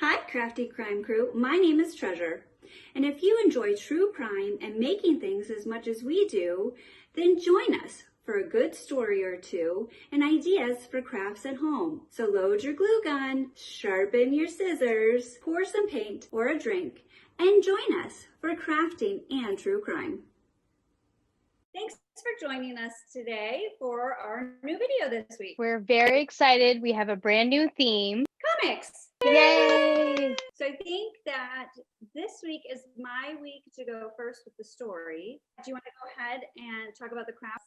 Hi, Crafty Crime Crew. My name is Treasure. And if you enjoy true crime and making things as much as we do, then join us for a good story or two and ideas for crafts at home. So load your glue gun, sharpen your scissors, pour some paint or a drink, and join us for crafting and true crime. Thanks for joining us today for our new video this week. We're very excited. We have a brand new theme. Comics! Yay! So I think that this week is my week to go first with the story. Do you want to go ahead and talk about the crafts?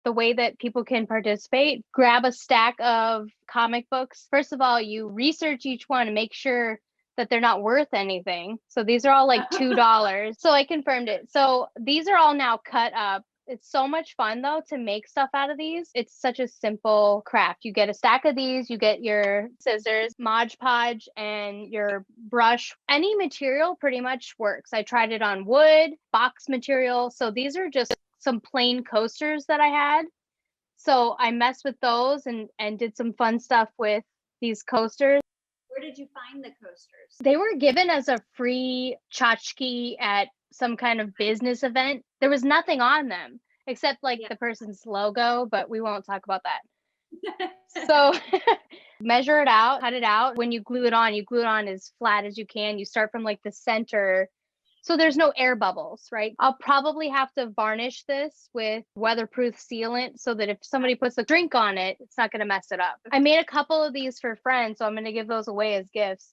The way that people can participate, grab a stack of comic books. First of all, you research each one and make sure that they're not worth anything. So these are all like $2. So I confirmed it. So these are all now cut up. It's so much fun though to make stuff out of these. It's such a simple craft. You get a stack of these, you get your scissors, Mod Podge, and your brush. Any material pretty much works. I tried it on wood, box material. So these are just some plain coasters that I had. So I messed with those and did some fun stuff with these coasters. Where did you find the coasters? They were given as a free tchotchke at some kind of business event. There was nothing on them except like the person's logo, but we won't talk about that. So measure it out, cut it out. When you glue it on as flat as you can. You start from like the center. So there's no air bubbles, right? I'll probably have to varnish this with weatherproof sealant so that if somebody puts a drink on it, it's not going to mess it up. I made a couple of these for friends, so I'm going to give those away as gifts.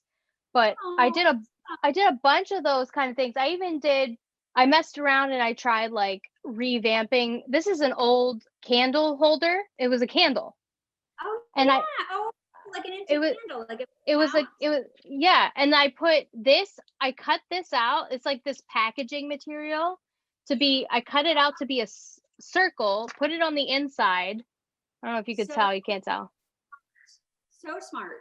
But I did a bunch of those kind of things. I messed around and I tried like revamping. This is an old candle holder. It was a candle. Oh, and yeah. Like an antique candle. Yeah. And I cut this out. It's like this packaging material I cut it out to be a circle, put it on the inside. I don't know if you could tell, you can't tell. So smart.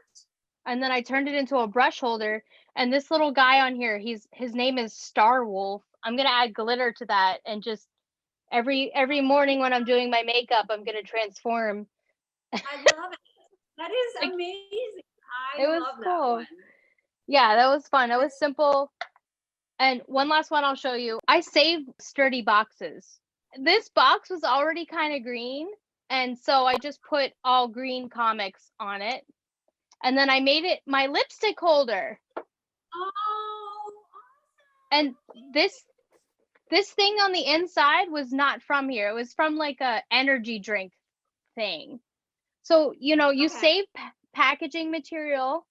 And then I turned it into a brush holder. And this little guy on here, his name is Star Wolf. I'm going to add glitter to that. And just every morning when I'm doing my makeup, I'm going to transform. I love it. That is amazing. I love that one. Yeah, that was fun. That was simple. And one last one I'll show you. I saved sturdy boxes. This box was already kind of green. And so I just put all green comics on it. And then I made it my lipstick holder. Oh. And this thing on the inside was not from here. It was from like a energy drink thing. So, you save packaging material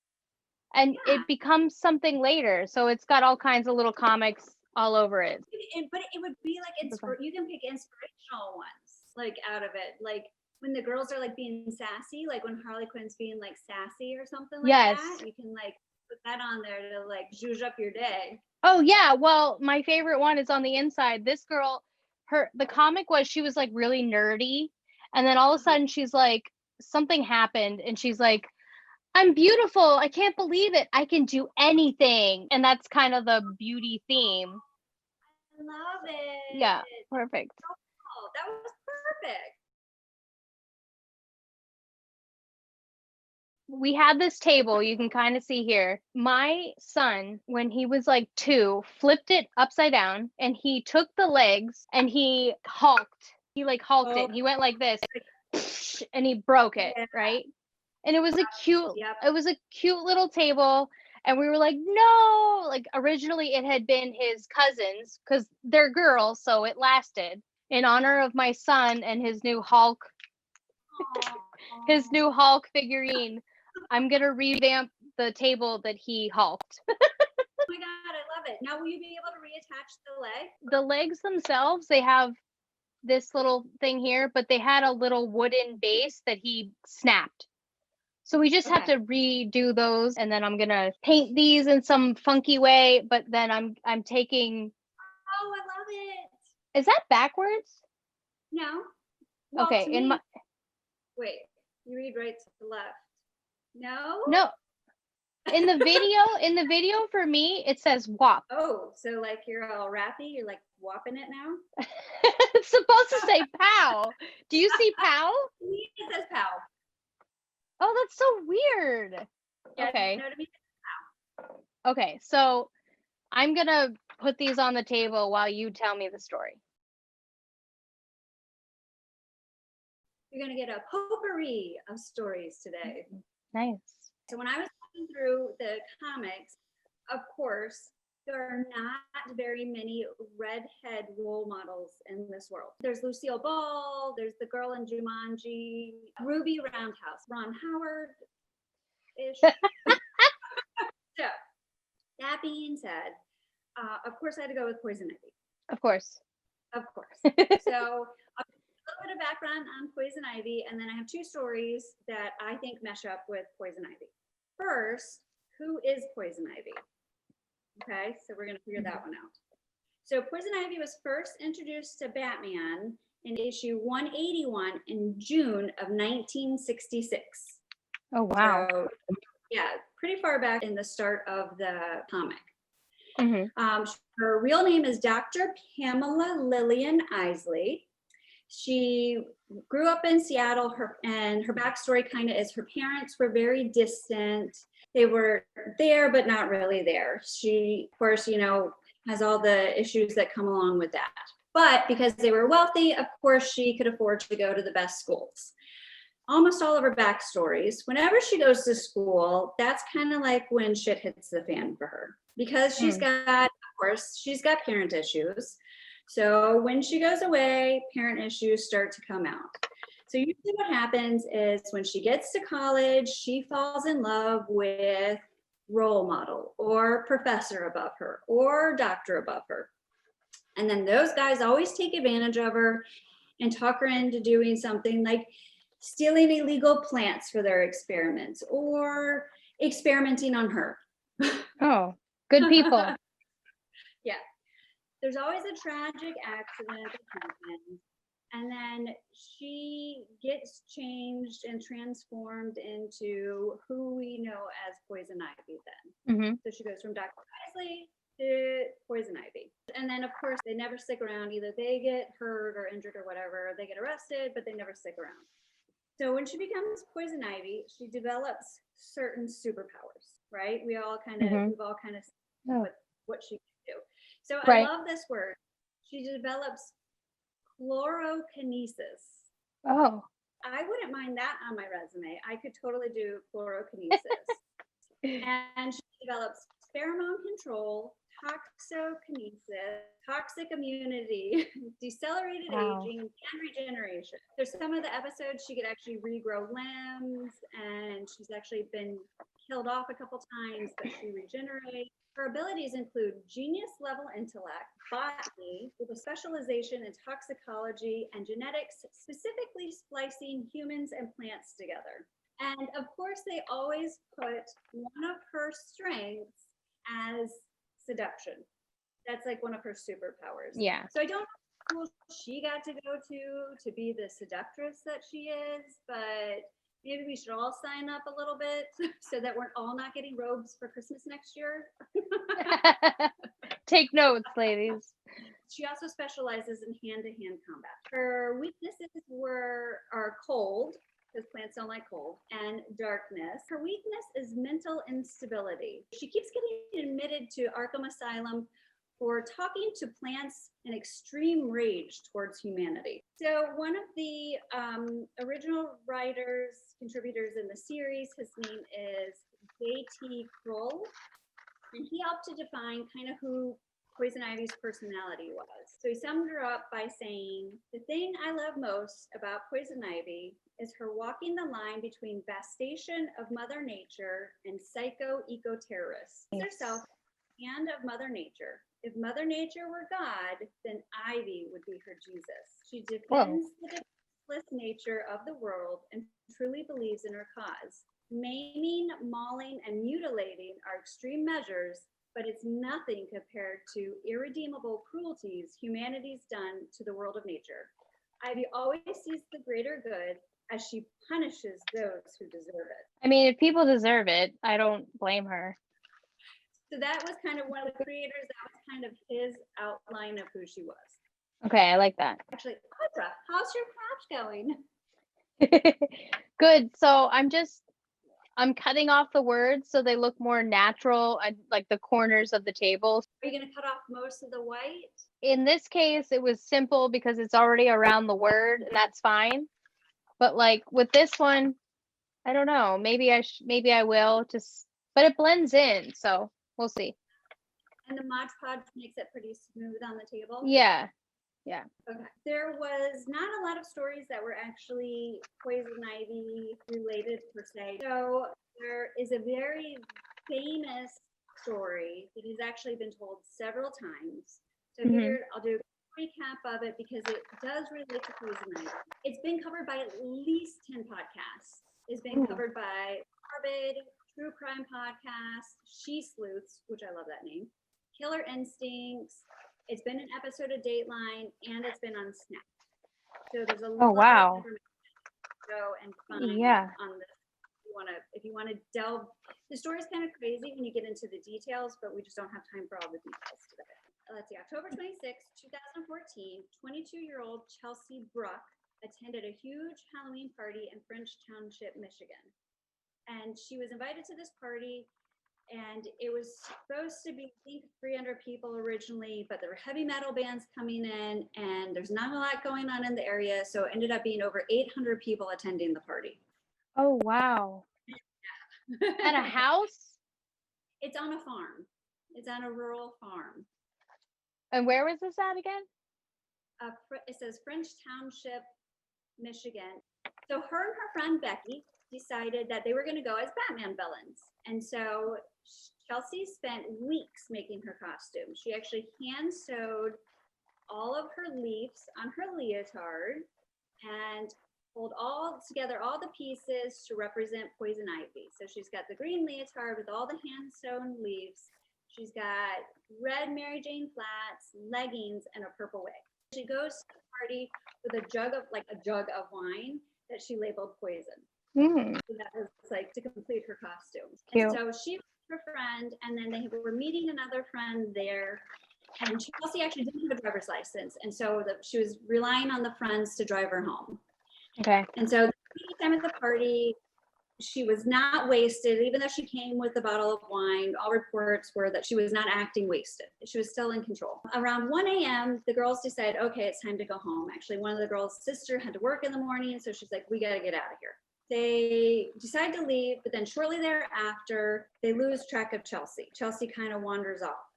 and it becomes something later. So it's got all kinds of little comics all over it. But it would be like you can pick inspirational ones like out of it. Like when the girls are like being sassy, like when Harley Quinn's being like sassy or something like that, you can like put that on there to like zhuzh up your day. Oh yeah, well, my favorite one is on the inside. This girl, the comic was she was like really nerdy, and then all of a sudden she's like something happened and she's like, I'm beautiful. I can't believe it. I can do anything. And that's kind of the beauty theme. I love it. Yeah, perfect. Oh, that was perfect. We had this table, you can kind of see here. My son, when he was like 2, flipped it upside down and he took the legs and he hulked. He like hulked it. He went like this and he broke it, right? And it was a cute little table. And we were like, no, like originally it had been his cousins because they're girls. So it lasted in honor of my son and his new Hulk, his new Hulk figurine. I'm going to revamp the table that he hulked. Oh my God, I love it. Now, will you be able to reattach the leg? The legs themselves, they have this little thing here, but they had a little wooden base that he snapped. So we just have to redo those, and then I'm gonna paint these in some funky way. But then I'm taking. Oh, I love it. Is that backwards? No. Well, okay. Wait. You read right to left. No. No. In the video for me, it says WAP. Oh, so like you're all rappy. You're like whopping it now. It's supposed to say POW. Do you see POW? It says POW. Oh, that's so weird. Yeah, Okay. know what I mean? Okay. So I'm gonna put these on the table while you tell me the story. You're going to get a potpourri of stories today. Nice. So when I was looking through the comics, of course, there are not very many redhead role models in this world. There's Lucille Ball, there's the girl in Jumanji, Ruby Roundhouse, Ron Howard-ish. So that being said, of course I had to go with Poison Ivy. Of course. Of course. So a little bit of background on Poison Ivy, and then I have two stories that I think mesh up with Poison Ivy. First, who is Poison Ivy? Okay, so we're going to figure that one out. So Poison Ivy was first introduced to Batman in issue 181 in June of 1966. Oh, wow. So, yeah, pretty far back in the start of the comic. Her real name is Dr. Pamela Lillian Isley. She grew up in Seattle, and her backstory kind of is her parents were very distant. They were there, but not really there. She, of course, has all the issues that come along with that. But because they were wealthy, of course, she could afford to go to the best schools. Almost all of her backstories, whenever she goes to school, that's kind of like when shit hits the fan for her. Because she's got parent issues. So when she goes away, parent issues start to come out. So usually what happens is when she gets to college, she falls in love with role model or professor above her or doctor above her. And then those guys always take advantage of her and talk her into doing something like stealing illegal plants for their experiments or experimenting on her. Oh, good people. Yeah. There's always a tragic accident that happens. And then she gets changed and transformed into who we know as Poison Ivy then. So she goes from Dr. Isley to Poison Ivy. And then, of course, they never stick around. Either they get hurt or injured or whatever, they get arrested, but they never stick around. So when she becomes Poison Ivy, she develops certain superpowers, right? We've all kind of seen what she can do. So I love this word. She develops chlorokinesis. Oh. I wouldn't mind that on my resume. I could totally do chlorokinesis. And she develops pheromone control, toxokinesis, toxic immunity, decelerated aging, and regeneration. There's some of the episodes she could actually regrow limbs, and she's actually been killed off a couple times, but she regenerates. Her abilities include genius-level intellect, botany, with a specialization in toxicology and genetics, specifically splicing humans and plants together. And of course, they always put one of her strengths as seduction. That's like one of her superpowers. Yeah. So I don't know who she got to go to be the seductress that she is, but maybe we should all sign up a little bit so that we're all not getting robes for Christmas next year. Take notes, ladies. She also specializes in hand-to-hand combat. Her weaknesses are cold, because plants don't like cold, and darkness. Her weakness is mental instability. She keeps getting admitted to Arkham Asylum for talking to plants in extreme rage towards humanity. So one of the original contributors in the series, his name is J.T. Kroll, and he helped to define kind of who Poison Ivy's personality was. So he summed her up by saying, "The thing I love most about Poison Ivy is her walking the line between devastation of Mother Nature and psycho-eco-terrorists. Herself and of Mother Nature. If Mother Nature were God, then Ivy would be her Jesus. She defends the defenseless nature of the world and truly believes in her cause. Maiming, mauling, and mutilating are extreme measures, but it's nothing compared to irredeemable cruelties humanity's done to the world of nature. Ivy always sees the greater good as she punishes those who deserve it." I mean, if people deserve it, I don't blame her. So that was kind of one of the creators. That was kind of his outline of who she was. Okay, I like that. Actually, Audra, how's your craft going? Good. So I'm just I'm cutting off the words so they look more natural and like the corners of the table. Are you going to cut off most of the white? In this case, it was simple because it's already around the word, and that's fine. But like with this one, I don't know. Maybe I will just, but it blends in, so we'll see. And the Mod Podge makes it pretty smooth on the table? Yeah. Okay. There was not a lot of stories that were actually poison ivy related per se. So there is a very famous story that has actually been told several times. So here I'll do a recap of it because it does relate to poison ivy. It's been covered by at least 10 podcasts. It's been covered by Morbid, True Crime Podcast, She Sleuths, which I love that name, Killer Instincts. It's been an episode of Dateline, and it's been on Snap. So there's a lot of information to go and find on this. If you want to delve, the story's kind of crazy when you get into the details, but we just don't have time for all the details today. Let's see, October 26, 2014, 22-year-old Chelsea Bruck attended a huge Halloween party in French Township, Michigan. And she was invited to this party, and it was supposed to be, I think, 300 people originally, but there were heavy metal bands coming in, and there's not a lot going on in the area, so it ended up being over 800 people attending the party. Oh, wow. At a house? It's on a farm. It's on a rural farm. And where was this at again? It says French Township, Michigan. So her and her friend Becky decided that they were going to go as Batman villains. And so Chelsea spent weeks making her costume. She actually hand sewed all of her leaves on her leotard and pulled all together all the pieces to represent poison ivy. So she's got the green leotard with all the hand sewn leaves. She's got red Mary Jane flats, leggings, and a purple wig. She goes to the party with a jug of wine that she labeled poison. So that was like to complete her costume. And so she was her friend, and then they were meeting another friend there. And Chelsea actually didn't have a driver's license, and so she was relying on the friends to drive her home. Okay. And so the time of the party, she was not wasted, even though she came with a bottle of wine. All reports were that she was not acting wasted. She was still in control. Around 1 a.m., the girls decided, okay, it's time to go home. Actually, one of the girls' sister had to work in the morning, so she's like, we got to get out of here. They decide to leave, but then shortly thereafter, they lose track of Chelsea. Chelsea kind of wanders off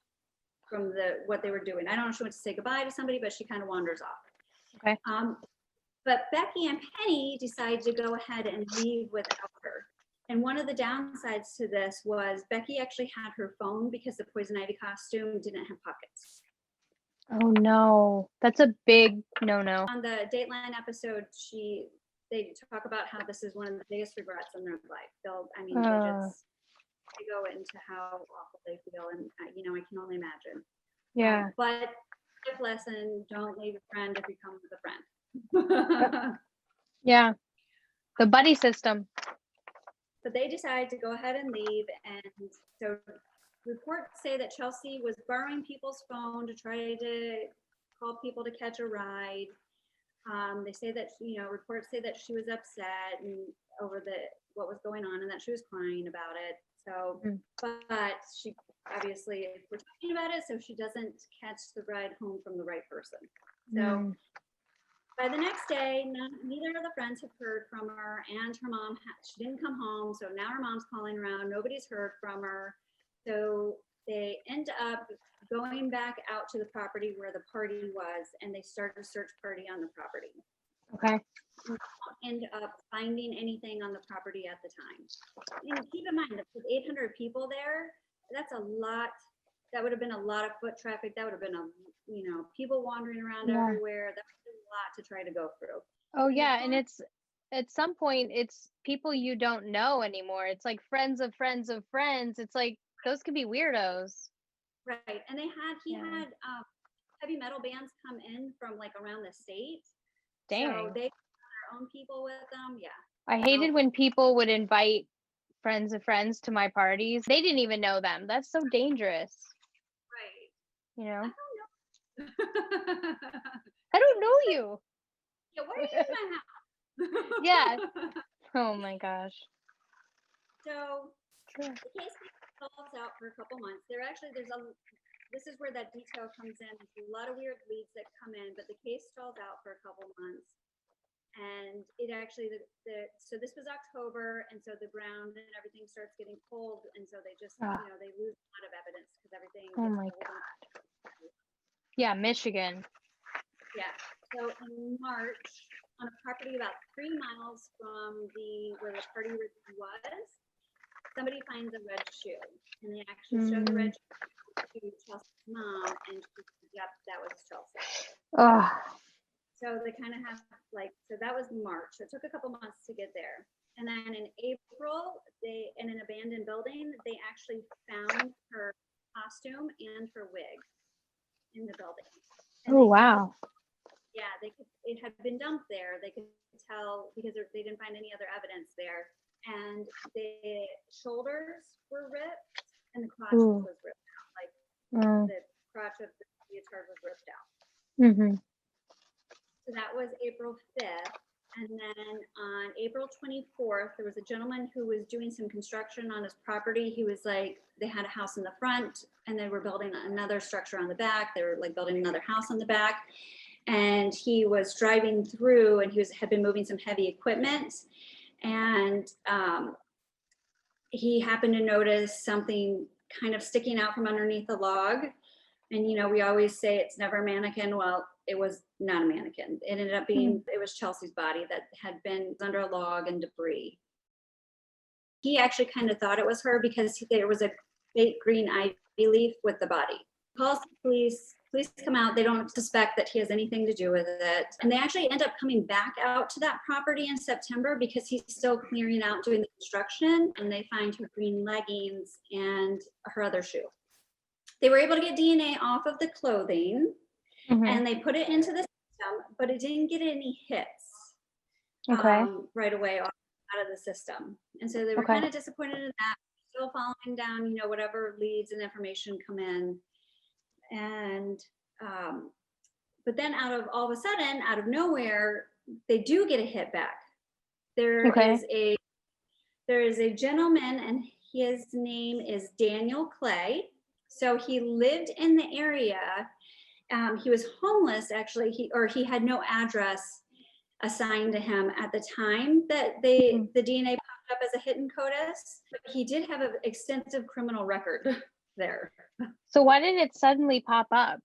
from what they were doing. I don't know if she went to say goodbye to somebody, but she kind of wanders off. Okay. But Becky and Penny decided to go ahead and leave without her. And one of the downsides to this was Becky actually had her phone because the poison ivy costume didn't have pockets. Oh no, that's a big no-no. On the Dateline episode, they talk about how this is one of the biggest regrets in their life. They go into how awful they feel, and I can only imagine. Yeah. But life lesson: don't leave a friend if you come with a friend. Yeah, the buddy system. But they decided to go ahead and leave, and so reports say that Chelsea was borrowing people's phone to try to call people to catch a ride. They say that reports say that she was upset and over what was going on, and that she was crying about it. So, but she obviously we're talking about it, so she doesn't catch the ride home from the right person. So. By the next day, neither of the friends have heard from her, and her mom, she didn't come home, so now her mom's calling around. Nobody's heard from her. So they end up going back out to the property where the party was, and they start a search party on the property. Okay. And end up finding anything on the property at the time. And keep in mind that with 800 people there, that's a lot. That would have been a lot of foot traffic. That would have been people wandering around everywhere. That would have been a lot to try to go through. Oh yeah, and it's at some point it's people you don't know anymore. It's like friends of friends of friends. It's like those could be weirdos. Right, and he had heavy metal bands come in from like around the state. Dang. So they had their own people with them. Yeah. I hated when people would invite friends of friends to my parties. They didn't even know them. That's so dangerous. Right. I don't know. I don't know you. Yeah, why are you in my house? Yeah. Oh my gosh. So Sure. the case solves out for a couple months. This is where that detail comes in. There's a lot of weird leads that come in, but the case stalls out for a couple months. And it actually, so this was October, and so the ground and everything starts getting cold, and so they just, they lose a lot of evidence because everything Oh gets my cold. God. Yeah, Michigan. Yeah. So in March, on a property about 3 miles from where the party was, somebody finds a red shoe, and they actually show the red shoe to Chelsea's mom, and she said, yep, that was Chelsea. Oh. So they kind of have so that was March. So it took a couple months to get there. And then in April, in an abandoned building, they actually found her costume and her wig in the building. And wow. It had been dumped there. They could tell because they didn't find any other evidence there. And the shoulders were ripped and the crotch was ripped out. The crotch of the leotard was ripped out. Mm-hmm. So that was April 5th. And then on April 24th, there was a gentleman who was doing some construction on his property. He was they had a house in the front and they were building another structure on the back. They were building another house on the back. And he was driving through and had been moving some heavy equipment. And he happened to notice something kind of sticking out from underneath the log. And, we always say it's never a mannequin. Well, it was not a mannequin. It ended up being, it was Chelsea's body that had been under a log and debris. He actually kind of thought it was her because there was a fake green ivy leaf with the body. Calls the police come out. They don't suspect that he has anything to do with it. And they actually end up coming back out to that property in September because he's still clearing out doing the construction. And they find her green leggings and her other shoe. They were able to get DNA off of the clothing and they put it into the system, but it didn't get any hits right away out of the system. And so they were kind of disappointed in that, still following down, whatever leads and information come in. And, but then all of a sudden, out of nowhere, they do get a hit back. There is a gentleman and his name is Daniel Clay. So he lived in the area. He was homeless, actually. He had no address assigned to him at the time that the DNA popped up as a hidden CODIS. But he did have an extensive criminal record there. So why did it suddenly pop up?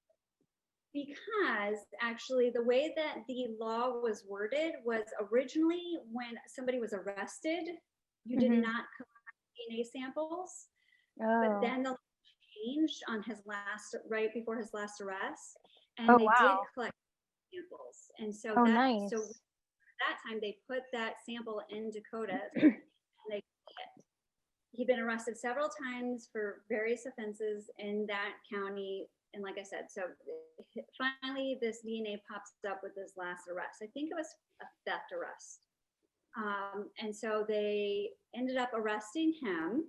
Because actually the way that the law was worded was originally when somebody was arrested, you did not collect DNA samples. But then the changed on right before his last arrest, and they did collect samples. And so so at that time they put that sample into CODIS and he'd been arrested several times for various offenses in that county. And like I said, so finally this DNA pops up with his last arrest. I think it was a theft arrest. And so they ended up arresting him.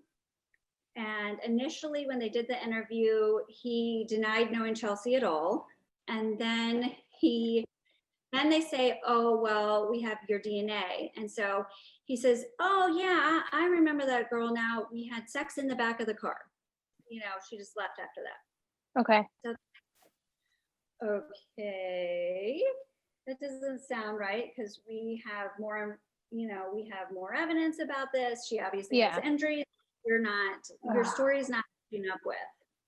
And initially when they did the interview, he denied knowing Chelsea at all. And then they say, oh, well, we have your DNA. And so he says, oh yeah, I remember that girl now. We had sex in the back of the car. She just left after that. Okay. So, okay. That doesn't sound right because we have more, we have more evidence about this. She obviously has injuries. Your story is not keeping up with.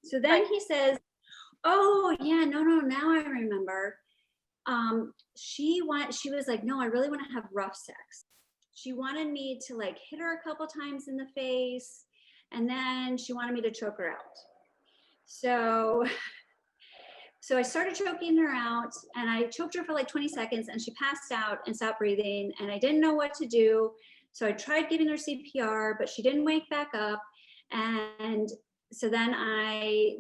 So then he says, oh yeah, no, now I remember. She was like, no, I really want to have rough sex. She wanted me to hit her a couple times in the face, and then she wanted me to choke her out. So I started choking her out, and I choked her for 20 seconds, and she passed out and stopped breathing, and I didn't know what to do. So I tried giving her CPR, but she didn't wake back up. And so then I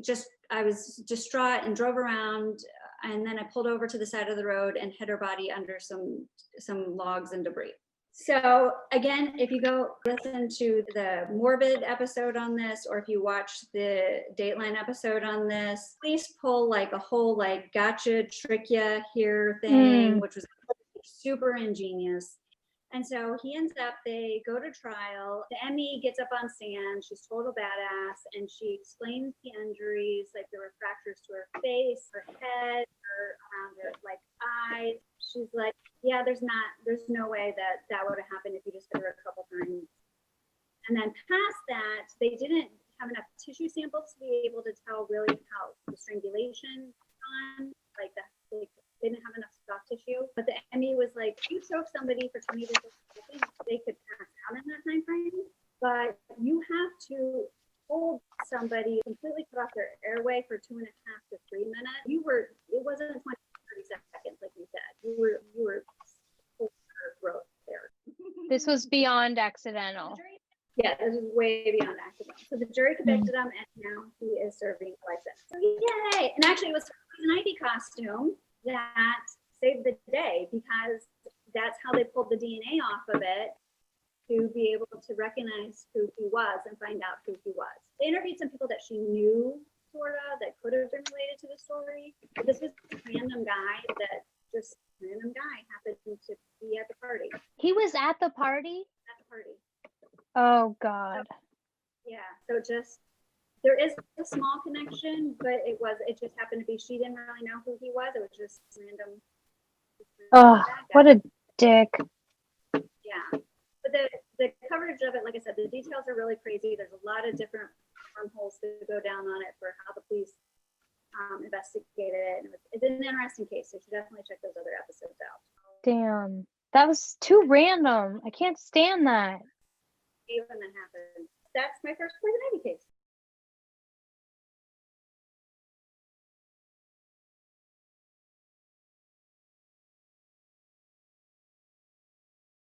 was distraught and drove around, and then I pulled over to the side of the road and hid her body under some logs and debris. So again, if you go listen to the Morbid episode on this, or if you watch the Dateline episode on this, please pull a whole gotcha, trick ya here thing, which was super ingenious. And so he ends up, they go to trial. The Emmy gets up on stand. She's total badass. And she explains the injuries, like there were fractures to her face, her head, around her like eyes. She's like, yeah, there's no way that would have happened if you just hit her a couple times. And then past that, they didn't have enough tissue samples to be able to tell really how the strangulation on, like that. They didn't have enough soft tissue, but the Emmy was like, you choke somebody for 20 to 30 seconds, they could pass out in that time frame, but you have to hold somebody, completely cut off their airway for 2.5 to 3 minutes. It wasn't 20 to 30 seconds, like you said. You were growth there. This was beyond accidental. Yeah, this is way beyond accidental. So the jury convicted him, and now he is serving life sentence. So yay! And actually, it was an Ivy costume that saved the day, because that's how they pulled the DNA off of it, to be able to recognize who he was and find out who he was. They interviewed some people that she knew, sort of, that could have been related to the story. But this was a random guy happened to be at the party. He was at the party? At the party. Oh, God. Yeah, so just, there is a small connection, but it just happened to be, she didn't really know who he was. It was just random. Oh, what a dick. Yeah. But the coverage of it, like I said, the details are really crazy. There's a lot of different wormholes to go down on it for how the police investigated it. And it's an interesting case, so you should definitely check those other episodes out. Damn. That was too random. I can't stand that. Even that happened. That's my first poison ivy case.